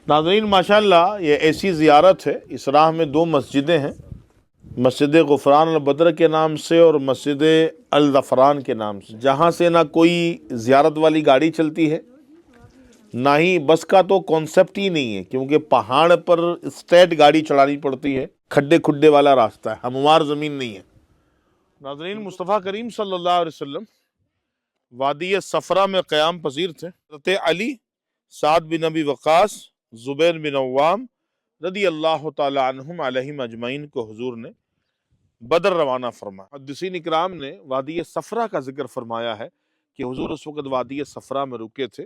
ناظرین ماشاءاللہ یہ ایسی زیارت ہے، اس راہ میں دو مسجدیں ہیں، مسجد غفران البدر کے نام سے اور مسجد الظفران کے نام سے، جہاں سے نہ کوئی زیارت والی گاڑی چلتی ہے نہ ہی بس کا تو کانسیپٹ ہی نہیں ہے، کیونکہ پہاڑ پر اسٹریٹ گاڑی چڑھانی پڑتی ہے، کھڈے کھڈے والا راستہ ہے، ہموار زمین نہیں ہے۔ ناظرین مصطفیٰ کریم صلی اللہ علیہ وسلم وادی صفرا میں قیام پذیر تھے۔ حضرت علی، سعد بن ابی وقاص، زبیر بن عوام رضی اللہ تعالی عنہم علیہم اجمعین کو حضور نے بدر روانہ فرمایا۔ محدثین اکرام نے وادی صفرا کا ذکر فرمایا ہے کہ حضور اس وقت وادی صفرا میں رکے تھے۔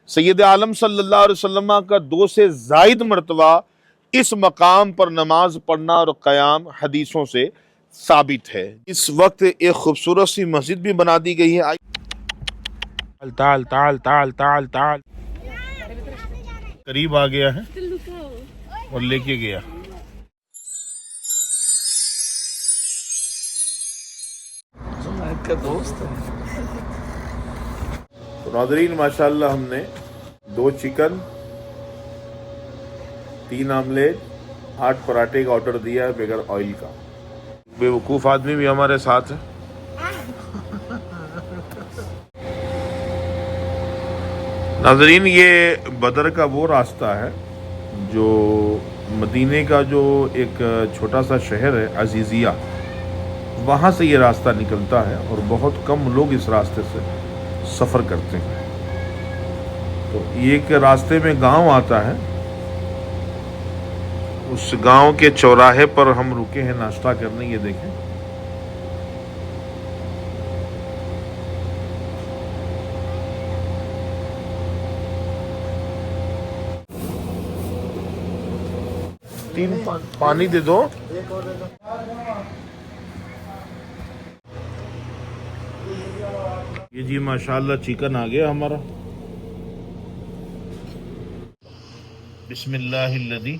سید عالم صلی اللہ علیہ وسلم کا 2 سے زائد مرتبہ اس مقام پر نماز پڑھنا اور قیام حدیثوں سے ثابت ہے۔ اس وقت ایک خوبصورت سی مسجد بھی بنا دی گئی ہے۔ تعال تعال تعال تعال تعال قریب آ گیا ہے اور لے کے گیا۔ تو ناظرین ماشاءاللہ ہم نے 2 چکن، 3 آملیٹ، 8 پراٹھے کا آرڈر دیا ہے بغیر آئل کا۔ بے وقوف آدمی بھی ہمارے ساتھ ہے۔ ناظرین یہ بدر کا وہ راستہ ہے جو مدینے کا جو ایک چھوٹا سا شہر ہے عزیزیہ، وہاں سے یہ راستہ نکلتا ہے اور بہت کم لوگ اس راستے سے سفر کرتے ہیں۔ تو ایک راستے میں گاؤں آتا ہے، اس گاؤں کے چوراہے پر ہم رکے ہیں ناشتہ کرنے۔ یہ دیکھیں پانی دے دو۔ یہ جی ماشاءاللہ چکن آ گیا ہمارا۔ بسم اللہ الذی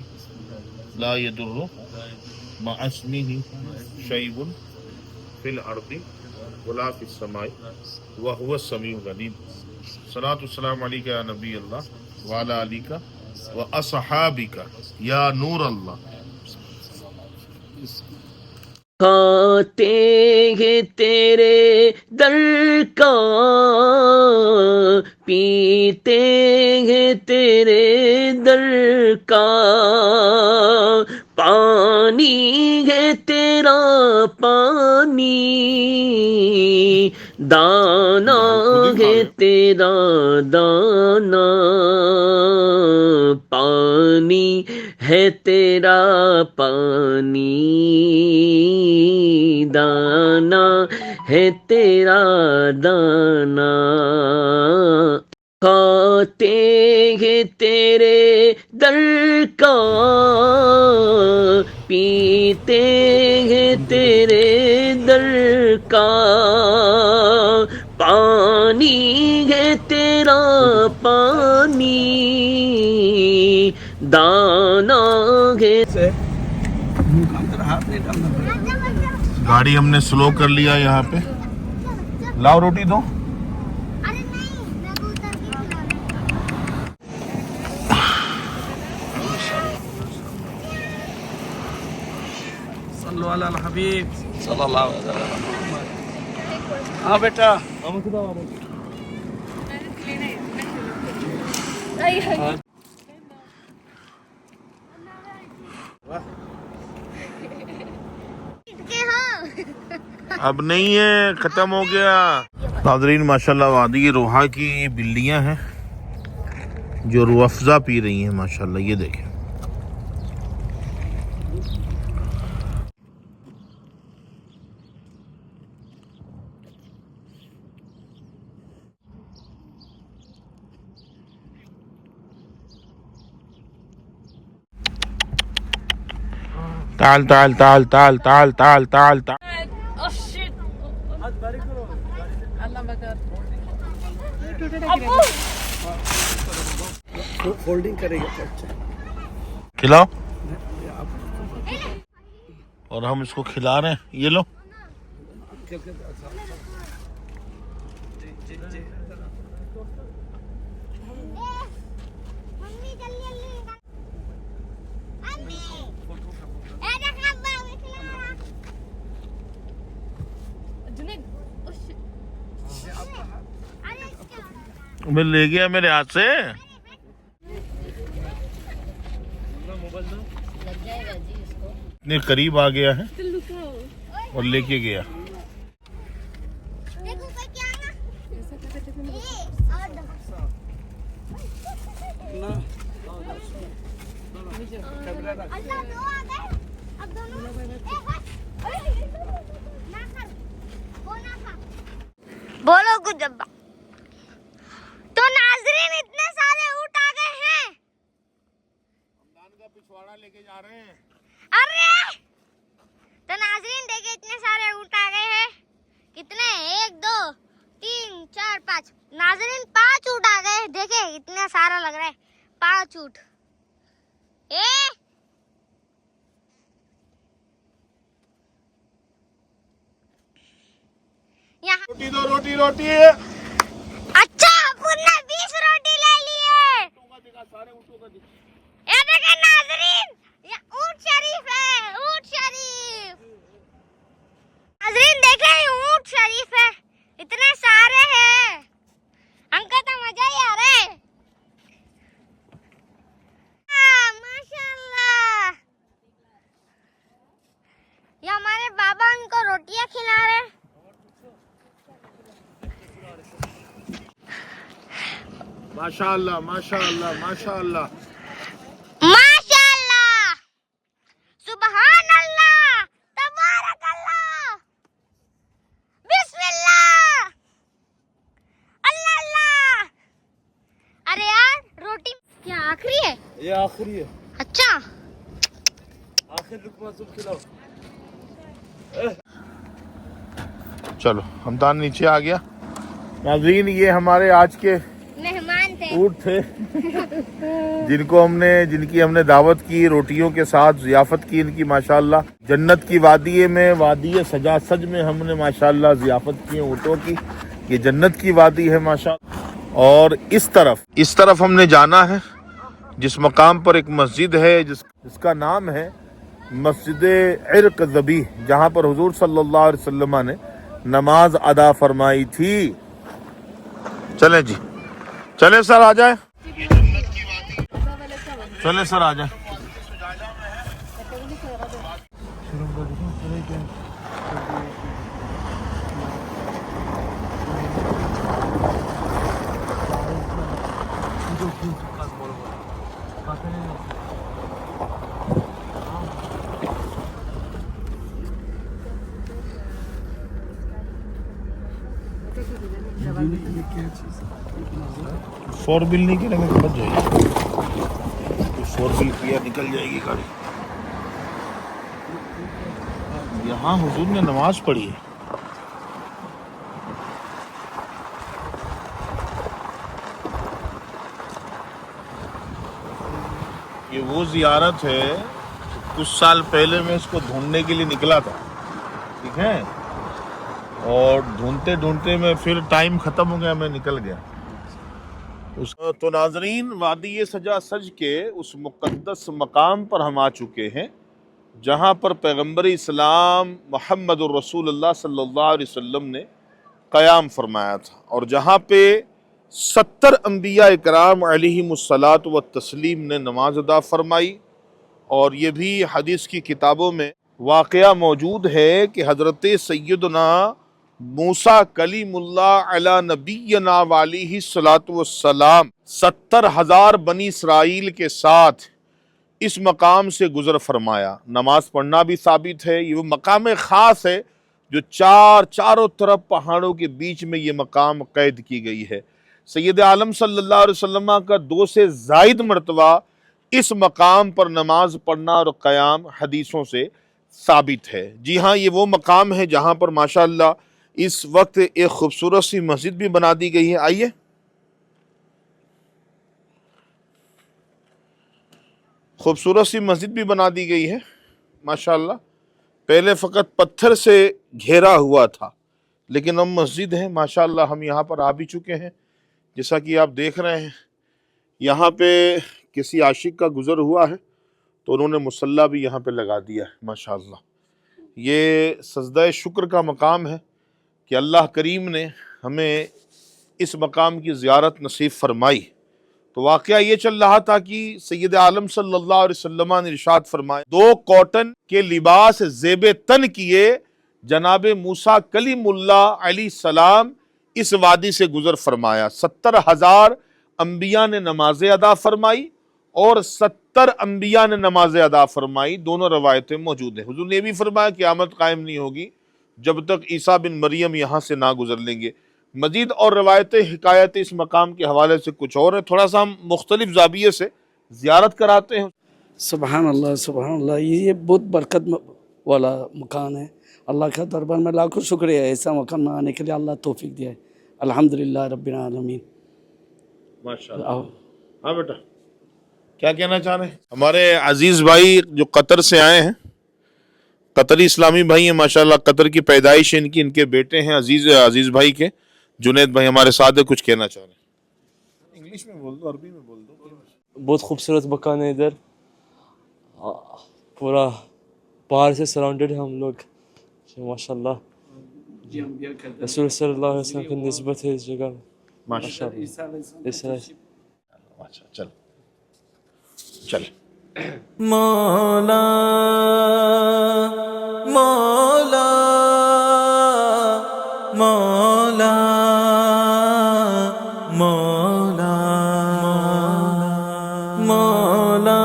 لا یضر مع اسمہ شیء فی الارض ولا فی السماء وہو السمیع العلیم۔ صلاۃ والسلام علیک یا نبی اللہ وعلی آلک واصحابک یا نور اللہ۔ کھاتے ہیں تیرے در کا، پیتے ہیں تیرے در کا، پانی ہے تیرا پانی، دانا ہے تیرا دانا، پانی ہے تیرا پانی، دانا ہے تیرا دانا۔ کھاتے ہیں تیرے در کا، پیتے ہیں تیرے در کا، پانی ہے تیرا پانی، دانا ہے۔ گاڑی ہم نے سلو کر لیا یہاں پہ۔ لاؤ روٹی دو۔ صلو علی الحبیب صلی اللہ علیہ وسلم۔ ہاں بیٹا اب نہیں ہے، ختم ہو گیا۔ ناظرین ماشاءاللہ وادی روحا کی یہ بلیاں ہیں جو روح افزا پی رہی ہیں ماشاءاللہ، یہ دیکھیں۔ تعال تعال تعال تعال تعال تعال تعال تعال۔ فولڈنگ کرے گا کھلاؤ، اور ہم اس کو کھلا رہے ہیں۔ یہ لو، میں لے گیا میرے ہاتھ سے. اتنے قریب آ گیا ہے اور لے کے گیا. بولو کچھ ابا. تو ناظرین اتنے سارے اونٹ آ گئے ہیں. پچھواڑا لے کے جا رہے ہیں. ارے تو ناظرین دیکھیں اتنے سارے اونٹ آ گئے ہیں. کتنے؟ 1 2 3 4 5. ناظرین 5 اونٹ آ گئے. دیکھیں اتنا سارا لگ رہا ہے. 5 اونٹ. یہاں روٹی دو روٹی روٹی. اچھا اپن نے 20 روٹی لے لیے. یہ دیکھیں ناظرین یہ اونٹ شریف ہے. اونٹ شریف ناظرین دیکھیں یہ اونٹ شریف ہے. اتنے سارے ہیں. ہم کا تو مزہ ہی آ رہا ہے. ماشاءاللہ یہ ہمارے بابا ان کو روٹیاں کھلا رہے ہیں. ماشاء اللہ ماشاء اللہ ماشاء اللہ. ماشاءاللہ سبحان اللہ تبارک اللہ بسم اللہ اللہ اللہ. ارے یار روٹی کیا آخری ہے؟ یہ آخری ہے. اچھا آخر لقمہ سب کھلاؤ. چلو ہمدان نیچے آ گیا. ناظرین یہ ہمارے آج کے مہمان تھے. اونٹ تھے جن کی ہم نے دعوت کی, روٹیوں کے ساتھ ضیافت کی ان کی. ماشاءاللہ جنت کی وادی میں, وادی سجا سج میں ہم نے ماشاءاللہ ضیافت کی اونٹوں کی. یہ جنت کی وادی ہے ماشاءاللہ. اور اس طرف ہم نے جانا ہے جس مقام پر ایک مسجد ہے جس کا نام ہے مسجد عرق ذبیح, جہاں پر حضور صلی اللہ علیہ وسلم نے نماز ادا فرمائی تھی. چلیں جی, چلیں سر آ جائیں. چلیں سر آ جائیں. فور بل نہیں کریں گے تو بچ جائے گی. فور بل کیا نکل جائے گی گاڑی. یہاں حضور نے نماز پڑھی ہے. یہ وہ زیارت ہے کچھ سال پہلے میں اس کو ڈھونڈنے کے لیے نکلا تھا, ٹھیک ہے, اور ڈھونڈتے ڈھونڈتے میں پھر ٹائم ختم ہو گیا, میں نکل گیا. تو ناظرین وادی سجا سج کے اس مقدس مقام پر ہم آ چکے ہیں جہاں پر پیغمبر اسلام محمد الرسول اللہ صلی اللہ علیہ وسلم نے قیام فرمایا تھا, اور جہاں پہ 70 انبیاء اکرام علیہم الصلاۃ والتسلیم نے نماز ادا فرمائی. اور یہ بھی حدیث کی کتابوں میں واقعہ موجود ہے کہ حضرت سیدنا موسیٰ کلیم اللہ علی نبینا علیہ الصلاۃ والسلام 70,000 بنی اسرائیل کے ساتھ اس مقام سے گزر فرمایا. نماز پڑھنا بھی ثابت ہے. یہ وہ مقام خاص ہے جو چاروں طرف پہاڑوں کے بیچ میں یہ مقام قید کی گئی ہے. سید عالم صلی اللہ علیہ وسلم کا 2 سے زائد مرتبہ اس مقام پر نماز پڑھنا اور قیام حدیثوں سے ثابت ہے. جی ہاں, یہ وہ مقام ہے جہاں پر ماشاءاللہ اس وقت ایک خوبصورت سی مسجد بھی بنا دی گئی ہے. آئیے خوبصورت سی مسجد بھی بنا دی گئی ہے ماشاءاللہ. پہلے فقط پتھر سے گھیرا ہوا تھا لیکن اب مسجد ہے ماشاءاللہ. ہم یہاں پر آ بھی چکے ہیں جیسا کہ آپ دیکھ رہے ہیں. یہاں پہ کسی عاشق کا گزر ہوا ہے تو انہوں نے مصلی بھی یہاں پہ لگا دیا ہے ماشاءاللہ. یہ سجدہ شکر کا مقام ہے کہ اللہ کریم نے ہمیں اس مقام کی زیارت نصیب فرمائی۔ تو واقعہ یہ چل رہا تھا کہ سید عالم صلی اللہ علیہ وسلم نے ارشاد فرمایا 2 کاٹن کے لباس زیب تن کیے جناب موسیٰ کلیم اللہ علیہ السلام اس وادی سے گزر فرمایا۔ 70,000 انبیاء نے نمازیں ادا فرمائی اور 70 انبیاء نے نمازیں ادا فرمائی، دونوں روایتیں موجود ہیں۔ حضور نے بھی فرمایا قیامت قائم نہیں ہوگی جب تک عیسیٰ بن مریم یہاں سے نہ گزر لیں گے۔ مزید اور روایتیں حکایتیں اس مقام کے حوالے سے کچھ اور ہیں، تھوڑا سا ہم مختلف زاویے سے زیارت کراتے ہیں۔ سبحان اللہ، یہ بہت برکت والا مکان ہے۔ اللہ کا دربار میں لاکھوں شکریہ ہے ایسا مکان میں آنے کے لیے، اللہ توفیق دیا ہے، الحمدللہ رب العالمین۔ ماشاءاللہ۔ ہاں بیٹا کیا کہنا چاہ رہے ہیں؟ ہمارے عزیز بھائی جو قطر سے آئے ہیں، قطری اسلامی بھائی ہیں ماشاءاللہ، قطر کی پیدائش ان کے بیٹے ہیں عزیز بھائی کے، جنید بھائی ہمارے ساتھ کچھ کہنا چاہ رہے ہیں۔ انگلش میں بول دو، عربی میں بول دو۔ بہت خوبصورت مکان ہے ادھر، پورا پہاڑ سے سراؤنڈیڈ ہے ہم لوگ، ماشاءاللہ رسول صلی اللہ علیہ وسلم کی نسبت ہے اس جگہ میں، ماشاءاللہ۔ اچھا چل مولا مولا مولا مولا مولا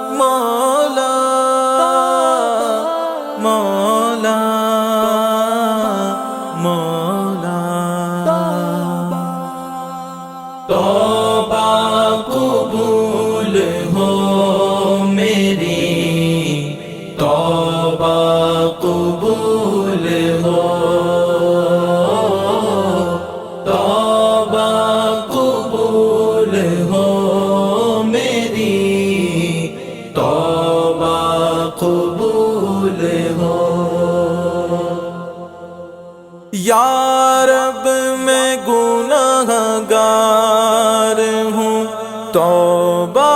مولا مولا مولا توبہ قبول ہو میری، توبہ قبول ہو، توبہ قبول ہو میری، توبہ قبول ہو۔ یا رب میں گناہ گار ہوں، توبہ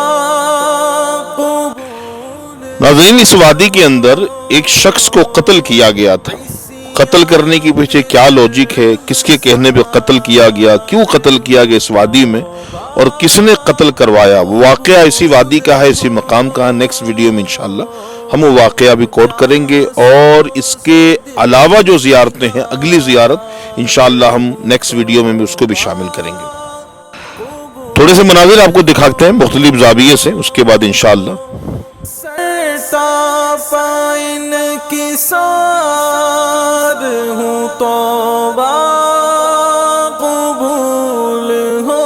قبول۔ ناظرین اس وادی کے اندر ایک شخص کو قتل کیا گیا تھا۔ قتل کرنے کی پیچھے کیا لاجک ہے، کس کے کہنے پہ قتل کیا گیا، کیوں قتل کیا گیا اس وادی میں، اور کس نے قتل کروایا، وہ واقعہ اسی وادی کا ہے، اسی مقام کا ہے۔ نیکسٹ ویڈیو میں انشاءاللہ ہم وہ واقعہ بھی کوٹ کریں گے، اور اس کے علاوہ جو زیارتیں ہیں، اگلی زیارت انشاءاللہ ہم نیکسٹ ویڈیو میں بھی اس کو بھی شامل کریں گے۔ تھوڑے سے مناظر آپ کو دکھاتے ہیں مختلف زاویے سے، اس کے بعد انشاءاللہ صافین کی سار ہوں، توبہ قبول ہو،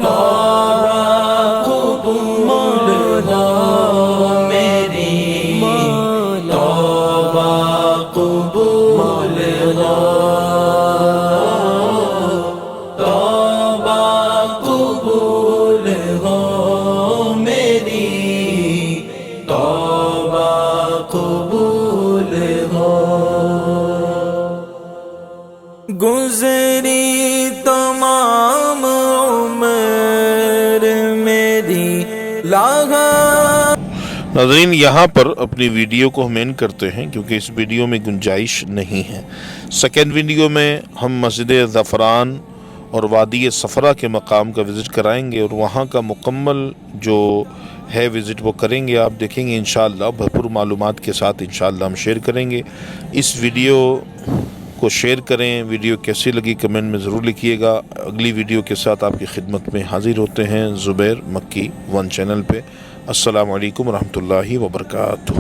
توبہ قبول ہو میری، توبہ قبول ہو، توبہ قبول ہو میری، توبہ قبول ہو۔ گزری تمام عمر میری لاغا۔ ناظرین یہاں پر اپنی ویڈیو کو ہم اینڈ کرتے ہیں کیونکہ اس ویڈیو میں گنجائش نہیں ہے۔ سیکنڈ ویڈیو میں ہم مسجد زعفران اور وادی صفرا کے مقام کا وزٹ کرائیں گے، اور وہاں کا مکمل جو ہے وزٹ وہ کریں گے، آپ دیکھیں گے انشاءاللہ بھرپور معلومات کے ساتھ انشاءاللہ ہم شیئر کریں گے۔ اس ویڈیو کو شیئر کریں، ویڈیو کیسی لگی کمنٹ میں ضرور لکھیے گا۔ اگلی ویڈیو کے ساتھ آپ کی خدمت میں حاضر ہوتے ہیں زبیر مکی 1 چینل پہ۔ السلام علیکم ورحمۃ اللہ وبرکاتہ۔